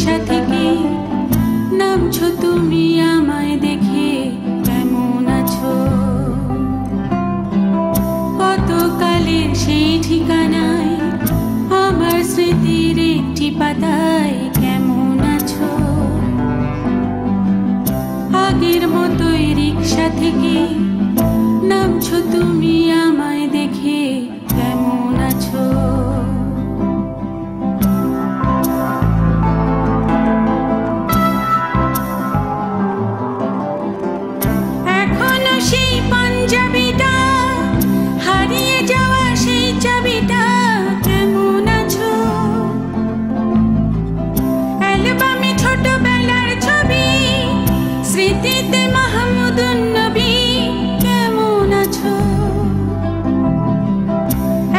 রিক্সা থেকে নামছো তুমি আমায় দেখে কেমন আছো? কতকালের সেই ঠিকানায় আমার স্মৃতির একটি পাতায় কেমন আছো? আগের মতোই রিক্সা থেকে নামছো তুমি আমায় দেখে কেমন আছো? এখনো সেই পাঞ্জাবিটা, হারিয়ে যাওয়া সেই চাবিটা, কেমন আছো? অ্যালবামে ছোটবেলার ছবি, স্মৃতিতে মাহমুদুন নবী, কেমন আছো?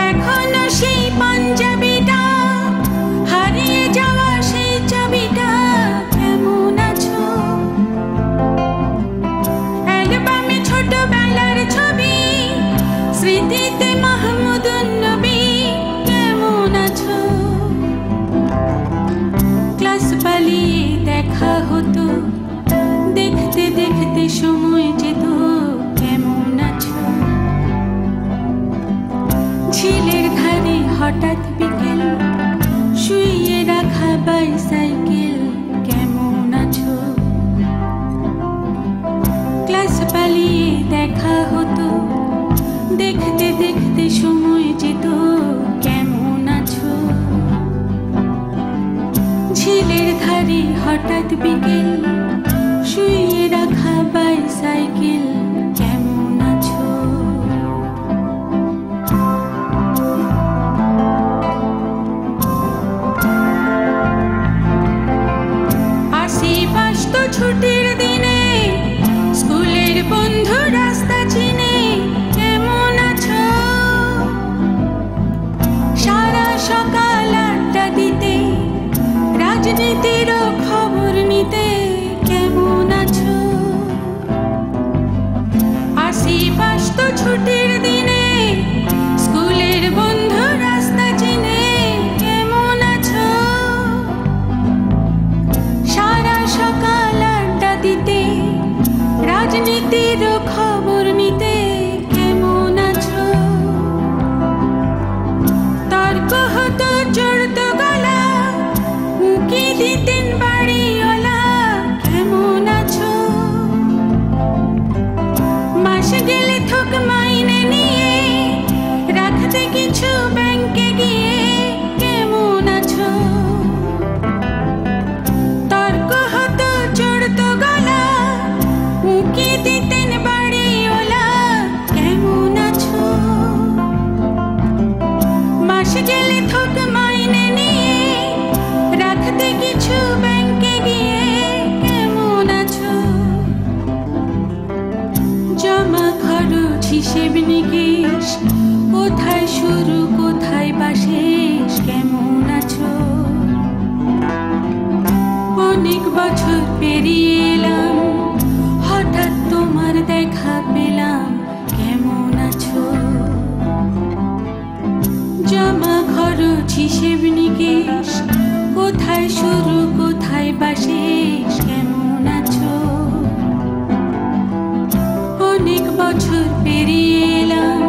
এখনো সেই পাঞ্জাবিটা, হারিয়ে যাওয়া সেই চাবিটা, কেমন আছো? অ্যালবামে ছোটবেলার ছবি, স্মৃতিতে মাহমুদুন নবী, কেমন আছো? ক্লাস পালিয়ে দেখা হতো, দেখতে দেখতে সময় যেত, কেমন আছো? ঝিলের ধারে হঠাৎ বিকেল, শুইয়ে রাখা বাইসাইকেল, কেমন আছো? ক্লাস পালিয়ে দেখা হতো, দেখতে দেখতে সময় যেত, কেমন আছো? ঝিলের ধারে হঠাৎ বিকেল, শুইয়ে রাখা বাইসাইকেল, কেমন আছো? আশিপাশ তো ছুটির দিনে, স্কুলের বন্ধু রাস্তা চিনে, কেমন আছো? সারা সকাল আড্ডা দিতে, রাজনীতিরও খবর নিতে, কেমন আছো? আশিপাশ তো ছুটির দিনে, স্কুলের বন্ধু রাস্তা চিনে, কেমন আছো? সারা সকাল আড্ডা দিতে, রাজনীতিরও খবর নিতে, কেমন আছো? তর্ক হতো, জড়তো গলা, উঁকি দিতেন বাড়িওয়ালা, কেমন আছো? মাস গেলে থোক মাইনে নিয়ে, রাখতে কিছু ব্যাংকে গিয়ে, কেমন আছো? তর্ক হতো, জড়তো গলা, উঁকি দিতেন বাড়িওয়ালা, কেমন আছো? মাস গেলে থোক মাইনে নিয়ে, রাখতে কিছু ব্যাংকে গিয়ে, কেমন আছো? জমা খরচ হিসেব নিকেশ, কোথায় শুরু কোথায় বা শেষ, কেমন আছো? অনেক বছর পেরিয়ে এলাম, হঠাৎ তোমার দেখা পেলাম, কেমন আছো? জমা খরচ হিসেব নিকেশ, কোথায় শুরু কোথায় বা শেষ, কেমন আছো? অনেক বছর পেরিয়ে এলাম,